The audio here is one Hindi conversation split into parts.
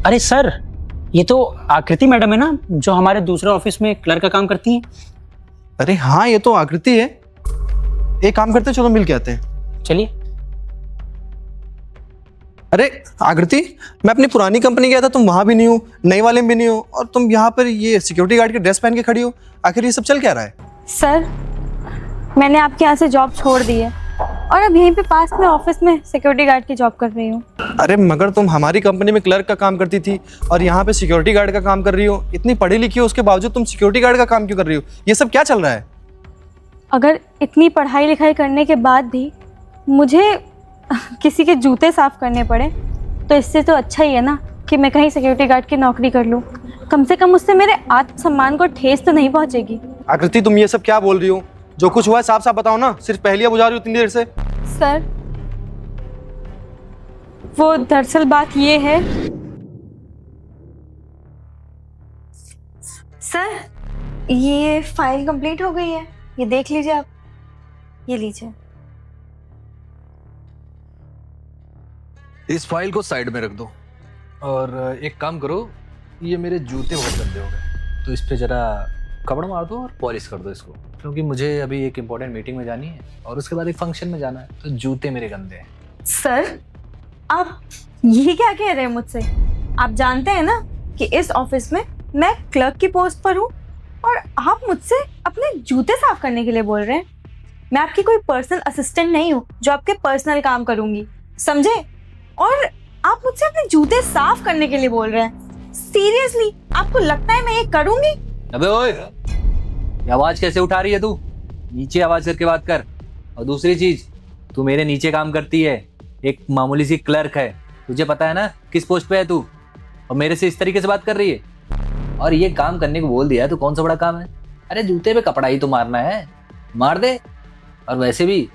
अरे सर, ये तो आकृति मैडम है ना, जो हमारे दूसरे ऑफिस में क्लर्क का काम करती हैं। अरे हाँ, ये तो आकृति है। एक काम करते हैं, चलो मिल के आते हैं। चलिए। अरे आकृति, मैं अपनी पुरानी कंपनी गया था, तुम वहां भी नहीं हो, नई वाले में भी नहीं हो, और तुम यहाँ पर ये सिक्योरिटी गार्ड की ड्रेस पहन के खड़ी हो। आखिर ये सब चल क्या रहा है? सर, मैंने आपके यहाँ से जॉब छोड़ दी है और अब यहीं पे पास में ऑफिस में सिक्योरिटी गार्ड की जॉब कर रही हूँ। अरे मगर तुम हमारी कंपनी में क्लर्क का काम करती थी और यहाँ पे सिक्योरिटी गार्ड का काम कर रही हो। इतनी पढ़ी लिखी हो, उसके बावजूद तुम सिक्योरिटी गार्ड का काम क्यों कर रही हो? ये सब क्या चल रहा है? अगर इतनी पढ़ाई लिखाई करने के बाद भी मुझे किसी के जूते साफ करने पड़े तो इससे तो अच्छा ही है ना कि मैं कहीं सिक्योरिटी गार्ड की नौकरी कर लूँ। कम से कम उससे मेरे आत्मसम्मान को ठेस तो नहीं पहुँचेगी। आकृति, तुम ये सब क्या बोल रही हो? जो कुछ हुआ है साफ साफ बताओ ना, सिर्फ पहेलियां बुझा रही हो इतनी देर से। सर, वो दरअसल बात ये है। सर, ये फाइल कंप्लीट हो गई है, ये देख लीजिए आप। ये लीजिए। इस फाइल को साइड में रख दो और एक काम करो, ये मेरे जूते बहुत गंदे हो गए तो इस पे जरा कपड़ा मार दो और पॉलिश कर दो इसको, क्योंकि मुझे अभी एक इम्पोर्टेंट मीटिंग में जानी है और उसके बाद एक फंक्शन में जाना है, तो जूते मेरे गंदे हैं। सर, आप ये क्या कह रहे हैं मुझसे? आप जानते हैं ना कि इस ऑफिस में मैं क्लर्क की पोस्ट पर हूँ और आप मुझसे अपने जूते साफ करने के लिए बोल रहे हैं। मैं आपकी कोई पर्सनल असिस्टेंट नहीं हूँ जो आपके पर्सनल काम करूंगी, समझे? और आप मुझसे अपने जूते साफ करने के लिए बोल रहे हैं। सीरियसली, आपको लगता है मैं ये करूंगी? अबे ओए, ये आवाज कैसे उठा रही है तू? नीचे आवाज करके बात कर। और दूसरी चीज, तू मेरे नीचे काम करती है, एक मामूली सी क्लर्क है, तुझे पता है ना किस पोस्ट पे है तू, और मेरे से इस तरीके से बात कर रही है। और ये काम करने को बोल दिया है तो कौन सा बड़ा काम है? अरे जूते पे कपड़ा ही तो मारना है, मार दे। और वैसे भी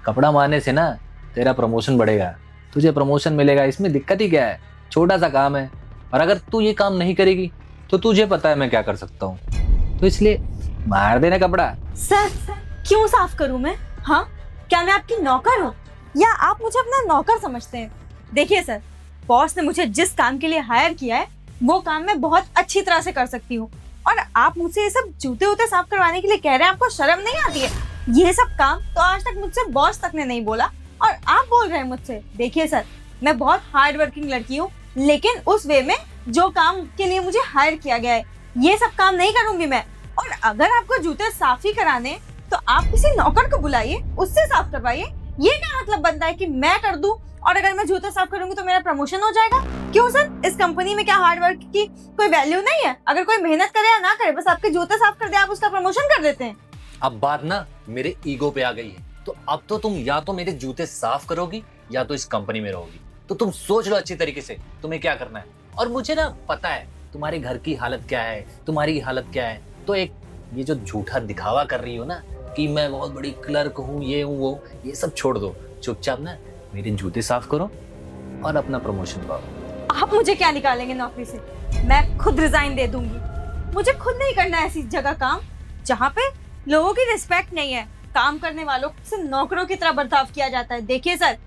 कपड़ा मारने से ना तेरा प्रमोशन बढ़ेगा, तुझे प्रमोशन मिलेगा, इसमें दिक्कत ही क्या है? छोटा सा काम है। और अगर तू ये काम नहीं करेगी तो तुझे पता है मैं क्या कर सकता हूँ, तो इसलिए मार देना कपड़ा। सर, क्यों साफ करूं मैं? हाँ, क्या मैं आपकी नौकर हूँ या आप मुझे अपना नौकर समझते हैं? देखिए सर, बॉस ने मुझे जिस काम के लिए हायर किया है वो काम मैं बहुत अच्छी तरह से कर सकती हूँ, और आप मुझसे ये सब जूते वूते साफ करवाने के लिए कह रहे हैं। आपको शर्म नहीं आती है? ये सब काम तो आज तक मुझसे बॉस तक ने नहीं बोला और आप बोल रहे हैं मुझसे। देखिए सर, मैं बहुत हार्ड वर्किंग लड़की हूँ, लेकिन उस वे में जो काम के लिए मुझे हायर किया गया है ये सब काम नहीं करूंगी मैं। और अगर आपको जूते साफ ही कराने तो आप किसी नौकर को बुलाइए, उससे साफ करवाइए। ये क्या मतलब बनता है कि मैं कर दूं और अगर मैं जूते साफ करूंगी तो मेरा प्रमोशन हो जाएगा? क्यों सर, इस कंपनी में क्या हार्ड वर्क की कोई वैल्यू नहीं है? अगर कोई मेहनत करे या ना करे, बस आपके जूते साफ कर दे, आप उसका प्रमोशन कर देते हैं। अब बात ना मेरे ईगो पे आ गई है, तो अब तो तुम या तो मेरे जूते साफ करोगी या तो इस कंपनी में रहोगी। तो तुम सोच लो अच्छी तरीके से तुम्हें क्या करना है। और मुझे ना पता है तुम्हारे घर की हालत क्या है, तुम्हारी हालत क्या है, तो एक ये जो झूठा दिखावा कर रही हो ना कि मैं बहुत बड़ी क्लर्क हूँ, ये हूँ वो, ये सब छोड़ दो। चुपचाप ना मेरे जूते साफ करो और अपना प्रमोशन पाओ। आप मुझे क्या निकालेंगे नौकरी से? मैं खुद रिजाइन दे दूंगी। मुझे खुद नहीं करना है ऐसी जगह काम जहाँ पे लोगों की रिस्पेक्ट नहीं है, काम करने वालों से नौकरों की तरह बर्ताव किया जाता है। देखिए सर,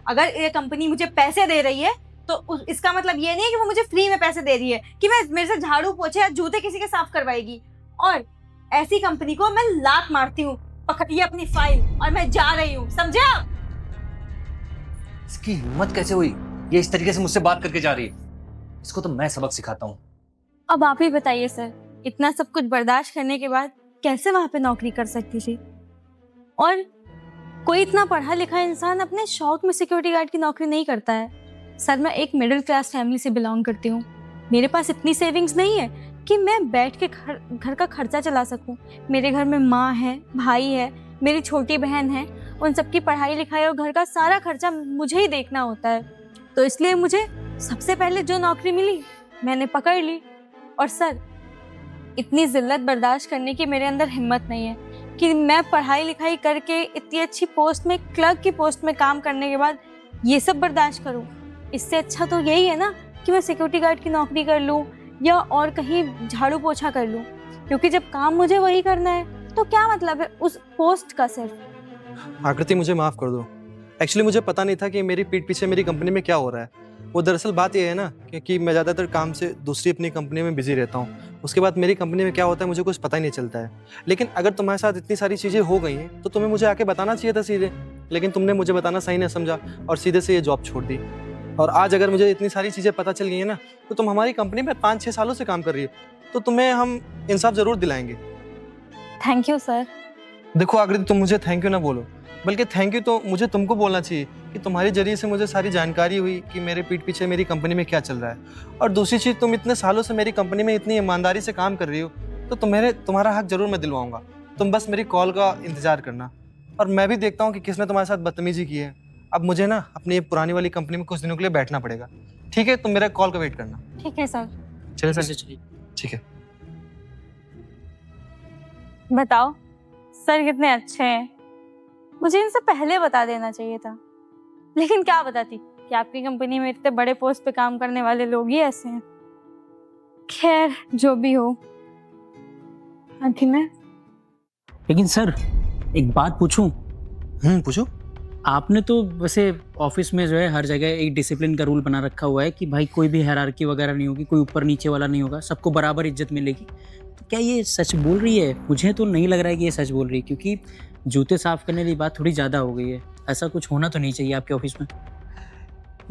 अगर ये कंपनी मुझे पैसे दे रही है तो इसका मतलब ये नहीं है कि वो मुझे फ्री में पैसे दे रही है कि मैं मेरे से झाड़ू पोछे या जूते किसी के साफ करवाएगी। और ऐसी कंपनी को मैं लात मारती हूँ। पकड़िए अपनी फाइल और मैं जा रही हूँ, समझे आप? इसकी हिम्मत कैसे हुई? ये इस तरीके से मुझसे बात करके जा रही है, इसको तो मैं सबक सिखाता हूँ। अब आप ही बताइए सर, इतना सब कुछ बर्दाश्त करने के बाद कैसे वहां पे नौकरी कर सकती थी? और कोई इतना पढ़ा लिखा इंसान अपने शौक में सिक्योरिटी गार्ड की नौकरी नहीं करता है। सर, मैं एक मिडिल क्लास फैमिली से बिलोंग करती हूँ। मेरे पास इतनी सेविंग्स नहीं है कि मैं बैठ के घर का खर्चा चला सकूं। मेरे घर में माँ है, भाई है, मेरी छोटी बहन है, उन सबकी पढ़ाई लिखाई और घर का सारा खर्चा मुझे ही देखना होता है। तो इसलिए मुझे सबसे पहले जो नौकरी मिली मैंने पकड़ ली। और सर, इतनी जिल्लत बर्दाश्त करने की मेरे अंदर हिम्मत नहीं है कि मैं पढ़ाई लिखाई करके इतनी अच्छी पोस्ट में, क्लर्क की पोस्ट में काम करने के बाद ये सब बर्दाश्त करूं। इससे अच्छा तो यही है ना कि मैं सिक्योरिटी गार्ड की नौकरी कर लूं या और कहीं झाड़ू पोछा कर लूं, क्योंकि जब काम मुझे वही करना है तो क्या मतलब है उस पोस्ट का सिर्फ। आकृति, मुझे माफ कर दो। एक्चुअली मुझे पता नहीं था कि मेरी पीठ पीछे मेरी कंपनी में क्या हो रहा है। वो दरअसल बात ये है ना कि मैं ज़्यादातर काम से दूसरी अपनी कंपनी में बिजी रहता हूँ। उसके बाद मेरी कंपनी में क्या होता है मुझे कुछ पता ही नहीं चलता है। लेकिन अगर तुम्हारे साथ इतनी सारी चीज़ें हो गई हैं तो तुम्हें मुझे आके बताना चाहिए था सीधे, लेकिन तुमने मुझे बताना सही नहीं समझा और सीधे से ये जॉब छोड़ दी। और आज अगर मुझे इतनी सारी चीज़ें पता चल गई हैं ना, तो तुम हमारी कंपनी में 5-6 सालों से काम कर रही हो, तो तुम्हें हम इंसाफ ज़रूर दिलाएंगे। Thank you sir. देखो आकृति, तुम मुझे थैंक यू ना बोलो, बल्कि थैंक यू तो मुझे तुमको बोलना चाहिए कि तुम्हारे जरिए से मुझे सारी जानकारी हुई कि मेरे पीठ पीछे मेरी कंपनी में क्या चल रहा है। और दूसरी चीज़, तुम इतने सालों से मेरी कंपनी में इतनी ईमानदारी से काम कर रही हो, तो तुम्हारा हक जरूर मैं दिलवाऊंगा। तुम बस मेरी कॉल का इंतजार करना। और मैं भी देखता हूँ कि किसने तुम्हारे साथ बदतमीजी की है। अब मुझे ना अपनी पुरानी वाली कंपनी में कुछ दिनों के लिए बैठना पड़ेगा। ठीक है, तुम मेरा कॉल का वेट करना। ठीक है सर। चले सर। चलिए। ठीक है। बताओ सर कितने अच्छे हैं, मुझे इनसे पहले बता देना चाहिए था। लेकिन क्या बताती कि आपकी कंपनी में इतने बड़े पोस्ट पे काम करने वाले लोग ही ऐसे हैं। खैर जो भी हो। आंटी मैं लेकिन सर एक बात पूछूं, पूछो। आपने तो वैसे ऑफिस में जो है हर जगह एक डिसिप्लिन का रूल बना रखा हुआ है कि भाई कोई भी हायरार्की वगैरह नहीं होगी, कोई ऊपर नीचे वाला नहीं होगा, सबको बराबर इज्जत मिलेगी। तो क्या ये सच बोल रही है? मुझे तो नहीं लग रहा है कि ये सच बोल रही है, क्योंकि जूते साफ करने की बात थोड़ी ज़्यादा हो गई है। ऐसा कुछ होना तो नहीं चाहिए आपके ऑफिस में।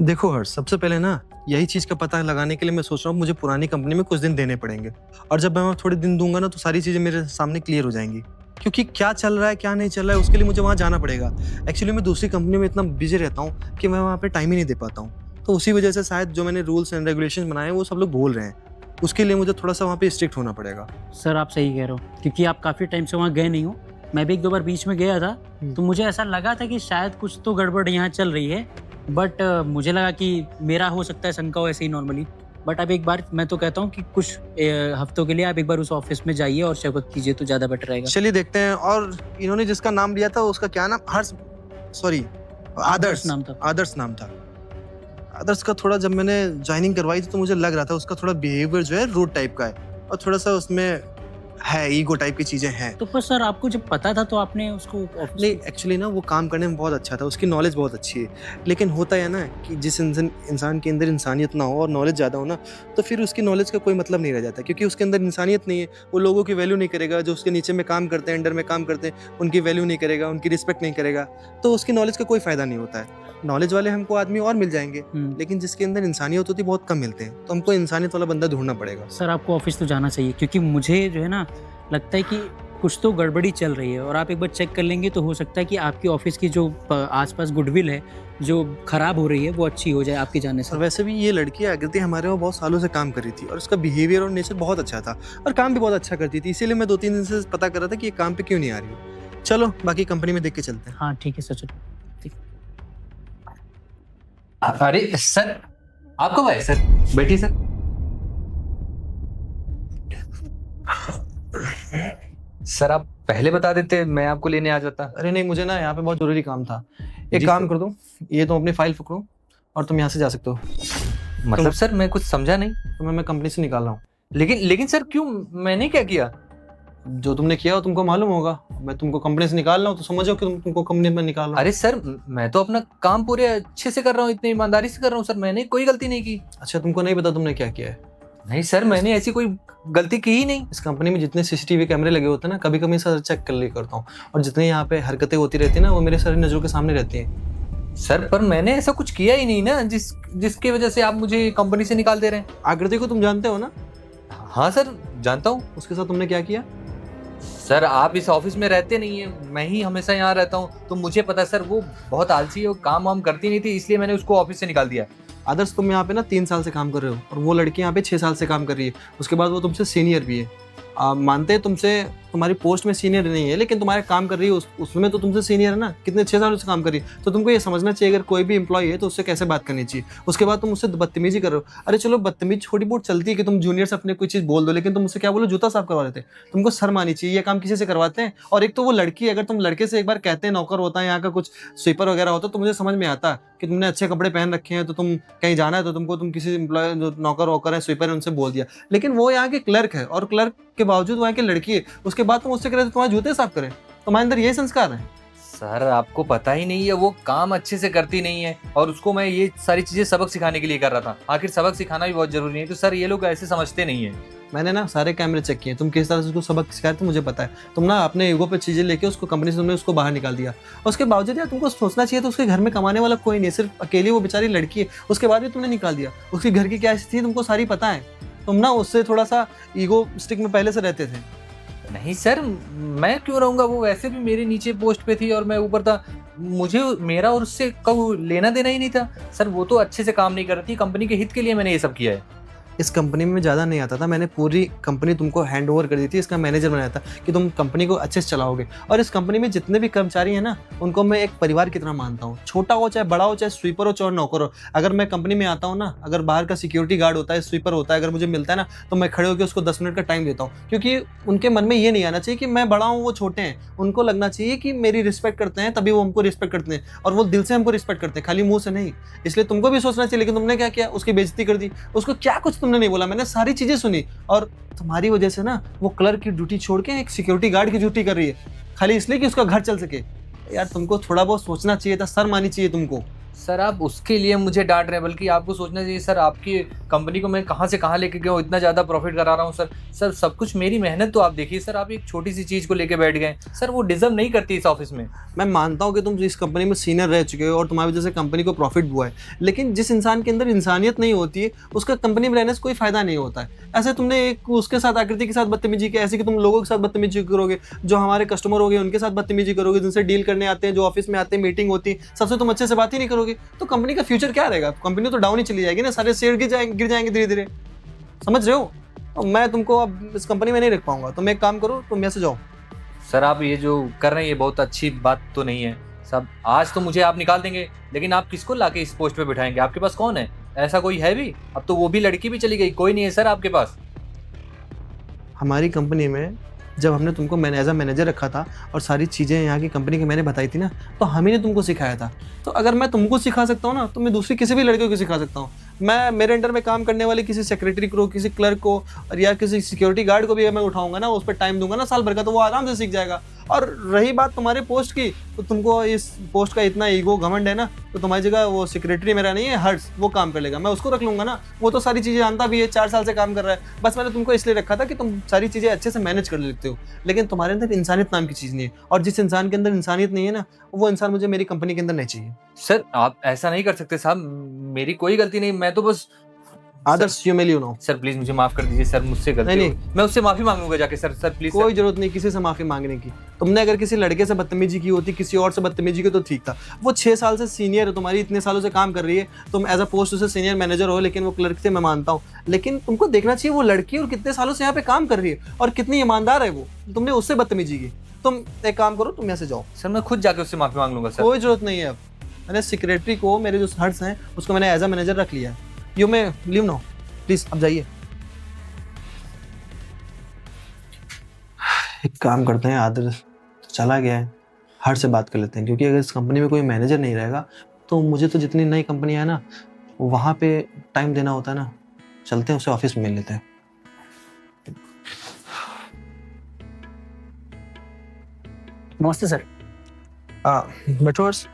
देखो हर्ष, सबसे पहले ना यही चीज़ का पता लगाने के लिए मैं सोच रहा हूँ मुझे पुरानी कंपनी में कुछ दिन देने पड़ेंगे। और जब मैं वहाँ थोड़े दिन दूंगा ना, तो सारी चीज़ें मेरे सामने क्लियर हो जाएंगी। क्योंकि क्या चल रहा है क्या नहीं चल रहा है उसके लिए मुझे वहाँ जाना पड़ेगा। एक्चुअली मैं दूसरी कंपनी में इतना बिजी रहता हूँ कि मैं वहाँ पे टाइम ही नहीं दे पाता हूँ। तो उसी वजह से शायद जो मैंने रूल्स एंड रेगुलेशन बनाए हैं वो सब लोग भूल रहे हैं। उसके लिए मुझे थोड़ा सा वहाँ पे स्ट्रिक्ट होना पड़ेगा। सर आप सही कह रहे हो, क्योंकि आप काफ़ी टाइम से वहाँ गए नहीं हो। मैं भी एक दो बार बीच में गया था, तो मुझे ऐसा लगा था कि शायद कुछ तो गड़बड़ यहाँ चल रही है। बट मुझे लगा कि मेरा हो सकता है शंका हो ऐसे ही नॉर्मली। बट अब एक बार मैं तो कहता हूँ कि कुछ हफ्तों के लिए आप एक बार उस ऑफिस में जाइए और चेकअप कीजिए तो ज़्यादा बेटर रहेगा। चलिए देखते हैं। और इन्होंने जिसका नाम लिया था उसका क्या नाम? आदर्श नाम था। आदर्श नाम था। आदर्श का थोड़ा, जब मैंने ज्वाइनिंग करवाई थी तो मुझे लग रहा था उसका थोड़ा बिहेवियर जो है रूड टाइप का है और थोड़ा सा उसमें है ईगो टाइप की चीजें हैं। तो पर सर आपको जब पता था तो आपने उसको नहीं, एक्चुअली ना वो काम करने में बहुत अच्छा था, उसकी नॉलेज बहुत अच्छी है। लेकिन होता है ना कि जिस इंसान के अंदर इंसानियत ना हो और नॉलेज ज़्यादा हो ना, तो फिर उसकी नॉलेज का कोई मतलब नहीं रह जाता, क्योंकि उसके अंदर इंसानियत नहीं है। वो लोगों की वैल्यू नहीं करेगा, जो उसके नीचे में काम करते हैं, अंडर में काम करते हैं, उनकी वैल्यू नहीं करेगा, उनकी रिस्पेक्ट नहीं करेगा, तो उसकी नॉलेज का कोई फ़ायदा नहीं होता है। नॉलेज वाले हमको आदमी और मिल जाएंगे, लेकिन जिसके अंदर इंसानियत होती है बहुत कम मिलते हैं। तो हमको इंसानियत वाला बंदा ढूंढना पड़ेगा। सर आपको ऑफिस तो जाना चाहिए, क्योंकि मुझे जो है ना लगता है कि कुछ तो गड़बड़ी चल रही है। और आप एक बार चेक कर लेंगे तो हो सकता है कि आपकी ऑफिस की जो आसपास गुडविल है जो खराब हो रही है वो अच्छी हो जाए आपके जाने से। और वैसे भी ये लड़की आकृति हमारे वहाँ बहुत सालों से काम कर रही थी और उसका बिहेवियर और नेचर बहुत अच्छा था और काम भी बहुत अच्छा करती थी। इसीलिए मैं 2-3 दिन से पता कर रहा था कि ये काम पे क्यों नहीं आ रही है। चलो बाकी कंपनी में देख के चलते हैं। हाँ ठीक है सर, चलो। अरे सर, आप कब आए सर? बैठिए सर। सर आप पहले बता देते, मैं आपको लेने आ जाता। अरे नहीं, मुझे ना यहाँ पे बहुत जरूरी काम था। एक जी काम सर। कर दो, ये तुम अपनी फाइल पकड़ो और तुम यहाँ से जा सकते हो। मतलब सर मैं कुछ समझा नहीं। तुम्हें मैं कंपनी से निकाल रहा हूँ। लेकिन सर क्यों? मैंने क्या किया? जो तुमने किया वो तुमको मालूम होगा। मैं तुमको कंपनी से निकाल रहा हूँ तो समझो कि तुमको कंपनी में निकाल रहा हूँ। अरे सर मैं तो अपना काम पूरे अच्छे से कर रहा हूँ, इतनी ईमानदारी से कर रहा हूँ सर, मैंने कोई गलती नहीं की। अच्छा, तुमको नहीं पता तुमने क्या किया है? नहीं सर, मैंने ऐसी कोई गलती की ही नहीं। इस कंपनी में जितने सीसीटीवी कैमरे लगे होते हैं ना, कभी कभी सर चेक कर लिया करता हूँ, और जितने यहाँ पे हरकतें होती रहती है ना वो मेरे सारी नजरों के सामने रहती हैं। सर पर मैंने ऐसा कुछ किया ही नहीं ना जिसकी वजह से आप मुझे कंपनी से निकाल दे रहे हैं। आकृति को तुम जानते हो ना? हाँ सर जानता हूँ। उसके साथ तुमने क्या किया? सर आप इस ऑफिस में रहते नहीं है, मैं ही हमेशा यहाँ रहता हूँ, तो मुझे पता है सर वो बहुत आलसी है, वो काम वाम करती नहीं थी, इसलिए मैंने उसको ऑफिस से निकाल दिया। आदर्श, तुम यहाँ पे ना 3 साल से काम कर रहे हो और वो लड़की यहाँ पे 6 साल से काम कर रही है। उसके बाद वो तुमसे सीनियर भी है। मानते हैं तुमसे, तुम्हारी पोस्ट में सीनियर नहीं है, लेकिन तुम्हारे काम कर रही है उसमें तो तुमसे सीनियर है ना। कितने 6 सालों से काम कर रही है, तो तुमको ये समझना चाहिए अगर कोई भी एम्प्लॉय है तो उससे कैसे बात करनी चाहिए। उसके बाद तुम उससे बदतमीजी कर रहे हो। अरे चलो बदतमीजी छोटी बहुत चलती है कि तुम जूनियर से अपने कोई चीज़ बोल दो, लेकिन तुम उससे क्या बोलो, जूता साफ करवा देते। तुमको शर्म आनी चाहिए, ये काम किसी से करवाते हैं। और एक तो वो लड़की, अगर तुम लड़के से एक बार कहते हैं नौकर होता है यहाँ का, कुछ स्वीपर वगैरह होता है, तो मुझे समझ में आता कि तुमने अच्छे कपड़े पहन रखे हैं, तो तुम कहीं जाना है तो तुम किसी एम्प्लॉय जो नौकर वोकर है, स्वीपर है, उनसे बोल दिया। लेकिन वो यहाँ के क्लर्क है और क्लर्क के बावजूद वहाँ की लड़की है, उसके बाद तुम उससे कह रहे हो तुम्हारे जूते साफ करें। तुम्हारे अंदर ये संस्कार है? सर आपको पता ही नहीं है, वो काम अच्छे से करती नहीं है और उसको मैं ये सारी चीजें सबक सिखाने के लिए कर रहा था। आखिर सबक सिखाना भी बहुत जरूरी नहीं है, तो सर ये लोग ऐसे समझते नहीं है। मैंने ना सारे कैमरे चेक किए, तुम किस तरह से उसको सबक सिखाए थे मुझे पता है। तुम ना अपने ईगो पे चीज़ें लेके उसको कंपनी से तुमने उसको बाहर निकाल दिया। उसके बावजूद यार तुमको सोचना चाहिए तो उसके घर में कमाने वाला कोई नहीं है, सिर्फ अकेली वो बेचारी लड़की है, उसके बाद भी तुमने निकाल दिया। उसके घर की क्या स्थिति है तुमको सारी पता है। तुम ना उससे थोड़ा सा ईगो स्टिक में पहले से रहते थे। नहीं सर, मैं क्यों रहूंगा, वो वैसे भी मेरे नीचे पोस्ट पे थी और मैं ऊपर था। मुझे मेरा और उससे कभी लेना देना ही नहीं था सर। वो तो अच्छे से काम नहीं कर रही थी, कंपनी के हित के लिए मैंने ये सब किया है। इस कंपनी में ज़्यादा नहीं आता था, मैंने पूरी कंपनी तुमको हैंड ओवर कर दी थी, इसका मैनेजर बनाया था कि तुम कंपनी को अच्छे से चलाओगे। और इस कंपनी में जितने भी कर्मचारी हैं ना, उनको मैं एक परिवार की तरह मानता हूँ। छोटा हो चाहे बड़ा हो, चाहे स्वीपर हो चाहे नौकर हो। अगर मैं कंपनी में आता हूँ ना, अगर बाहर का सिक्योरिटी गार्ड होता है, स्वीपर होता है, अगर मुझे मिलता है ना, तो मैं खड़े होकर उसको 10 मिनट का टाइम देता हूँ। क्योंकि उनके मन में ये नहीं आना चाहिए कि मैं बड़ा हूँ वो छोटे हैं। उनको लगना चाहिए कि मेरी रिस्पेक्ट करते हैं, तभी वो हमको रिस्पेक्ट करते हैं और वो दिल से हमको रिस्पेक्ट करते हैं, खाली मुंह से नहीं। इसलिए तुमको भी सोचना चाहिए। लेकिन तुमने क्या किया, उसकी बेइज्जती कर दी। उसको क्या कुछ तुमने नहीं बोला, मैंने सारी चीजें सुनी। और तुम्हारी वजह से ना वो क्लर्क की ड्यूटी छोड़ के एक सिक्योरिटी गार्ड की ड्यूटी कर रही है, खाली इसलिए कि उसका घर चल सके। यार तुमको थोड़ा बहुत सोचना चाहिए था, शर्म आनी चाहिए तुमको। सर आप उसके लिए मुझे डांट रहे हैं, बल्कि आपको सोचना चाहिए सर, आपकी कंपनी को मैं कहाँ से कहाँ लेके गया हूँ, इतना ज़्यादा प्रॉफिट करा रहा हूँ सर। सर सब कुछ मेरी मेहनत तो आप देखिए सर, आप एक छोटी सी चीज़ को लेके बैठ गए सर। वो डिजर्व नहीं करती इस ऑफिस में। मैं मानता हूँ कि तुम इस कंपनी में सीनियर रह चुके हो और तुम्हारी वजह से कंपनी को प्रॉफिट हुआ है, लेकिन जिस इंसान के अंदर इंसानियत नहीं होती है उसका कंपनी में रहने से कोई फायदा नहीं होता है। ऐसे तुमने एक उसके साथ, आकृति के साथ बदतमीजी की, ऐसे कि तुम लोगों के साथ बदतमीजी करोगे, जो हमारे कस्टमर हो गए उनके साथ बदतमीजी करोगे, जिनसे डील करने आते हैं, जो ऑफिस में आते हैं, मीटिंग होती है, सबसे तुम अच्छे से बात ही नहीं करोगे, तो कंपनी का फ्यूचर क्या रहेगा? कंपनी तो डाउन ही चली जाएगी ना, सारे शेयर गिर जाएंगे धीरे धीरे। समझ रहे हो? और मैं तुमको अब इस कंपनी में नहीं रख पाऊंगा। तुम एक काम करो, तुम यहाँ से जाओ। सर आप ये जो कर रहे हैं ये बहुत अच्छी बात तो नहीं है सब। आज तो मुझे आप निकाल देंगे, लेकिन आप किसको लाके इस पोस्ट पे बिठाएंगे? आपके पास कौन है? ऐसा कोई है भी? अब तो वो भी लड़की भी चली गई, कोई नहीं है सर आपके पास। हमारी कंपनी में जब हमने तुमको एज अ मैनेजर रखा था और सारी चीज़ें यहाँ की कंपनी की मैंने बताई थी ना, तो हम ही ने तुमको सिखाया था। तो अगर मैं तुमको सिखा सकता हूँ ना, तो मैं दूसरी किसी भी लड़के को सिखा सकता हूँ। मैं मेरे अंडर में काम करने वाले किसी सेक्रेटरी को, किसी क्लर्क को और या किसी सिक्योरिटी गार्ड को भी मैं उठाऊंगा ना, उस पर टाइम दूंगा ना साल भर का, तो वो आराम से सीख जाएगा। और रही बात तुम्हारे पोस्ट की, तो तुमको इस पोस्ट का इतना ईगो घमंड है ना, तो तुम्हारी जगह वो सेक्रेटरी मेरा नहीं है, हर्ष, वो काम कर लेगा, मैं उसको रख लूंगा ना। वो तो सारी चीज़ें जानता भी है, 4 साल से काम कर रहा है। बस मैंने तुमको इसलिए रखा था कि तुम सारी चीज़ें अच्छे से मैनेज कर लेते हो, लेकिन तुम्हारे अंदर इंसानियत नाम की चीज़ नहीं है। और जिस इंसान के अंदर इंसानियत नहीं है ना, वो इंसान मुझे मेरी कंपनी के अंदर नहीं चाहिए। सर आप ऐसा नहीं कर सकते साहब, मेरी कोई गलती नहीं, मैं तो बस। Adarsh you may know. Sir please मुझे माफ कर दीजिए सर, मुझसे गलती नहीं, हो गई। मैं उससे माफी मांगूंगा जाके सर। सर प्लीज कोई जरूरत नहीं किसी से माफी मांगने की। तुमने अगर किसी लड़के से बदतमीजी की होती, किसी और से बदतमीजी की, तो ठीक था। वो 6 साल से सीनियर है तुम्हारी, इतने सालों से काम कर रही है, तुम एज अ पोस्ट उसे सीनियर मैनेजर हो, लेकिन वो क्लर्क थे, मैं मानता हूँ। लेकिन तुमको देखना चाहिए वो लड़की और कितने सालों से यहाँ पे काम कर रही है और कितनी ईमानदार है वो। तुमने उससे बदतमीजी की। तुम एक काम करो, तुम यहाँ से जाओ। सर मैं खुद जाके उससे माफी मांग लूंगा सर। कोई जरूरत नहीं है। अब मैंने सेक्रेटरी को, मेरे जो हर्ष हैं, उसको मैंने एज अ मैनेजर रख लिया है। You may leave now please, अब जाइए। एक काम करते हैं, आदर्श चला गया है, हर्ष से बात कर लेते हैं, क्योंकि अगर इस कंपनी में कोई मैनेजर नहीं रहेगा तो मुझे तो जितनी नई कंपनी है ना, वहाँ पे टाइम देना होता है ना। चलते हैं, उसे ऑफिस में मिल लेते हैं। नमस्ते सर। बैठो हर्ष।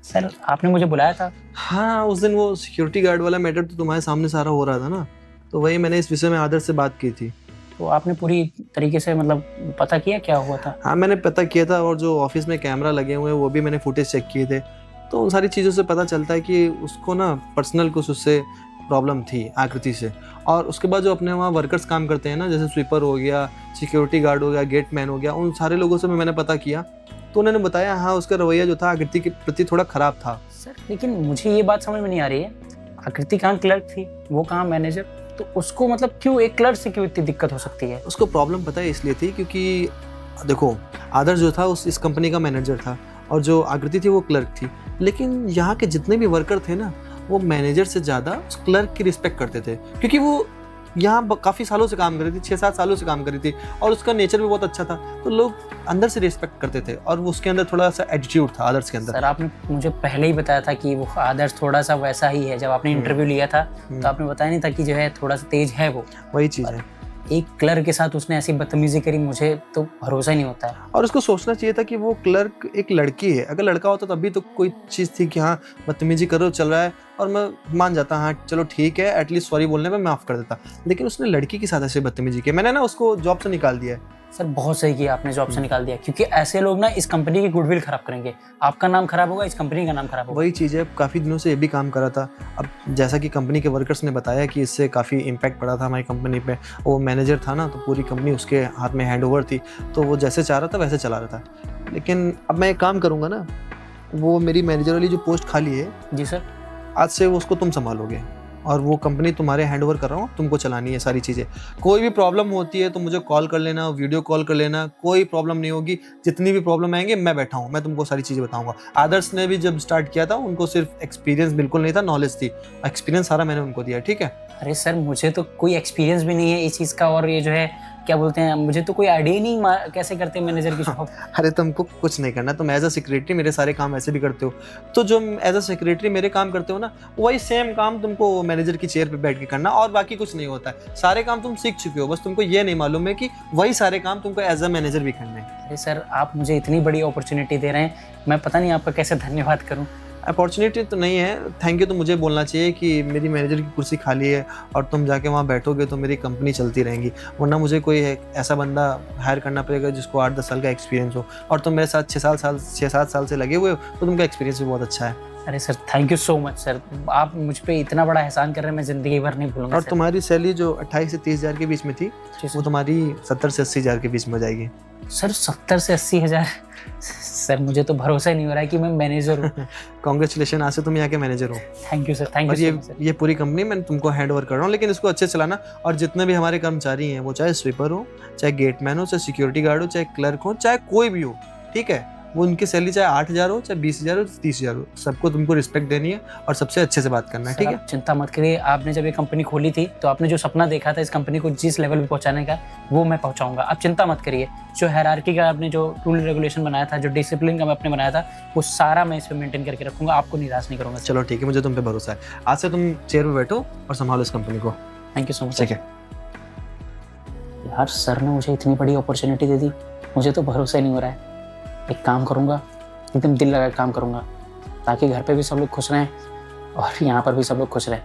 सर आपने मुझे बुलाया था। हाँ, उस दिन वो सिक्योरिटी गार्ड वाला मैटर तो तुम्हारे सामने सारा हो रहा था ना, तो वही मैंने इस विषय में आदर्श से बात की थी। तो आपने पूरी तरीके से मतलब पता किया क्या हुआ था? हाँ, मैंने पता किया था, और जो ऑफिस में कैमरा लगे हुए हैं वो भी मैंने फुटेज चेक किए थे। तो उन सारी चीज़ों से पता चलता है कि उसको ना पर्सनल कुछ उससे प्रॉब्लम थी, आकृति से। और उसके बाद जो अपने वहाँ वर्कर्स काम करते हैं ना, जैसे स्वीपर हो गया, सिक्योरिटी गार्ड हो गया, गेट मैन हो गया, उन सारे लोगों से मैंने पता किया, तो उन्होंने बताया हाँ उसका रवैया जो था आकृति के प्रति थोड़ा ख़राब था। सर लेकिन मुझे ये बात समझ में नहीं आ रही है, आकृति कहाँ क्लर्क थी, वो कहाँ मैनेजर, तो उसको मतलब क्यों एक क्लर्क से क्यों इतनी दिक्कत हो सकती है? उसको प्रॉब्लम पता है इसलिए थी क्योंकि देखो, आदर्श जो था इस कंपनी का मैनेजर था और जो आकृति थी वो क्लर्क थी। लेकिन यहाँ के जितने भी वर्कर थे ना, वो मैनेजर से ज़्यादा उस क्लर्क की रिस्पेक्ट करते थे, क्योंकि वो यहाँ काफ़ी सालों से काम कर रही थी, 6-7 सालों से काम कर रही थी, और उसका नेचर भी बहुत अच्छा था, तो लोग अंदर से रिस्पेक्ट करते थे। और उसके अंदर थोड़ा सा एटीट्यूड था आदर्श के अंदर। सर आपने मुझे पहले ही बताया था कि वो आदर्श थोड़ा सा वैसा ही है। जब आपने इंटरव्यू लिया था तो आपने बताया नहीं था कि जो है थोड़ा सा तेज है वो। वही चीज़ है। एक क्लर्क के साथ उसने ऐसी बदतमीजी करी, मुझे तो भरोसा ही नहीं होता है। और उसको सोचना चाहिए था कि वो क्लर्क एक लड़की है, अगर लड़का होता तभी तो कोई चीज़ थी कि हाँ बदतमीजी करो चल रहा है और मैं मान जाता, हाँ चलो ठीक है, एटलीस्ट सॉरी बोलने पे माफ़ कर देता। लेकिन उसने लड़की के साथ ऐसे बदतमीजी की, मैंने ना उसको जॉब से निकाल दिया है। सर बहुत सही किया आपने, जॉब से निकाल दिया, क्योंकि ऐसे लोग ना इस कंपनी की गुडविल खराब करेंगे, आपका नाम खराब होगा, इस कंपनी का नाम खराब होगा। वही चीज़ है, काफ़ी दिनों से ये भी काम कर रहा था। अब जैसा कि कंपनी के वर्कर्स ने बताया कि इससे काफ़ी इम्पैक्ट पड़ा था हमारी कंपनी पे, वो मैनेजर था ना, तो पूरी कंपनी उसके हाथ में हैंड ओवर थी, तो वो जैसे चाह रहा था वैसे चला रहा था। लेकिन अब मैं एक काम करूँगा ना, वो मेरी मैनेजर वाली जो पोस्ट खाली है, जी सर। आज से उसको तुम संभालोगे और वो कंपनी तुम्हारे हैंड ओवर कर रहा हूँ, तुमको चलानी है सारी चीज़ें। कोई भी प्रॉब्लम होती है तो मुझे कॉल कर लेना, वीडियो कॉल कर लेना, कोई प्रॉब्लम नहीं होगी। जितनी भी प्रॉब्लम आएंगे मैं बैठा हूँ, मैं तुमको सारी चीज़ें बताऊंगा। आदर्श ने भी जब स्टार्ट किया था उनको सिर्फ एक्सपीरियंस बिल्कुल नहीं था, नॉलेज थी, एक्सपीरियंस सारा मैंने उनको दिया, ठीक है। अरे सर मुझे तो कोई एक्सपीरियंस भी नहीं है इस चीज़ का, और ये जो है क्या बोलते हैं, मुझे तो कोई आइडिया ही नहीं कैसे करते हैं मैनेजर की जॉब। अरे तुमको कुछ नहीं करना, तुम एज अ सेक्रेटरी मेरे सारे काम ऐसे भी करते हो, तो जो एज अ सेक्रेटरी मेरे काम करते हो ना, वही सेम काम तुमको मैनेजर की चेयर पे बैठ के करना, और बाकी कुछ नहीं होता है। सारे काम तुम सीख चुके हो, बस तुमको ये नहीं मालूम है कि वही सारे काम तुमको एज अ मैनेजर भी करना है। अरे सर आप मुझे इतनी बड़ी अपॉर्चुनिटी दे रहे हैं, मैं पता नहीं आपका कैसे धन्यवाद करूं। अपॉर्चुनिटी तो नहीं है, थैंक यू तो मुझे बोलना चाहिए कि मेरी मैनेजर की कुर्सी खाली है और तुम जाके वहाँ बैठोगे तो मेरी कंपनी चलती रहेंगी, वरना मुझे कोई ऐसा बंदा हायर करना पड़ेगा जिसको 8-10 साल का एक्सपीरियंस हो, और तुम मेरे साथ 6-7 साल से लगे हुए हो, तो तुमका एक्सपीरियंस भी बहुत अच्छा है। अरे sir thank you so much sir, आप मुझ पे इतना बड़ा एहसान कर रहे हैं, मैं ज़िंदगी भर नहीं भूलूंगा। और सर तुम्हारी सैलरी जो 28 से 30 हज़ार के बीच में थी, जी वो सर। तुम्हारी 70 से 80 हज़ार के बीच में हो जाएगी। सर 70 से 80 हज़ार, सर मुझे तो भरोसा ही नहीं हो रहा है कि मैं मैनेजर हूँ। कांग्रेचुलेशन, आज से तुम यहाँ के मैनेजर हो। थैंक यू सर, थैंक और यू ये सो मच सर। ये पूरी कंपनी मैं तुमको हैंड ओवर कर रहा हूँ, लेकिन इसको अच्छे से चलाना। और जितने भी हमारे कर्मचारी हैं, वो चाहे स्वीपर हो, चाहे गेटमैन हो, चाहे सिक्योरिटी गार्ड हो, चाहे क्लर्क हो, चाहे कोई भी हो, ठीक है, वो उनकी सैलरी चाहे 8,000 हो, चाहे 20,000 हो, 30,000 हो, सबको तुमको रिस्पेक्ट देनी है और सबसे अच्छे से बात करना है, ठीक है। आप चिंता मत करिए, आपने जब ये कंपनी खोली थी तो आपने जो सपना देखा था इस कंपनी को जिस लेवल पे पहुंचाने का, वो मैं पहुंचाऊंगा, आप चिंता मत करिए। जो हायरार्की का आपने जो रूल रेगुलेशन बनाया था, जो डिसिप्लिन का आपने बनाया था, वो सारा मैं इस पे मेंटेन करके रखूंगा, आपको निराश नहीं करूंगा। चलो ठीक है, मुझे तुम पे भरोसा है। आज से तुम चेयर पे बैठो और संभालो इस कंपनी को। Thank you so much. ठीक है। यार सर ने मुझे इतनी बड़ी अपॉर्चुनिटी दे दी, मुझे तो भरोसा ही नहीं हो रहा है। एक काम करूंगा, एकदम दिल लगा के काम करूंगा, ताकि घर पे भी सब लोग खुश रहें और यहाँ पर भी सब लोग खुश रहें।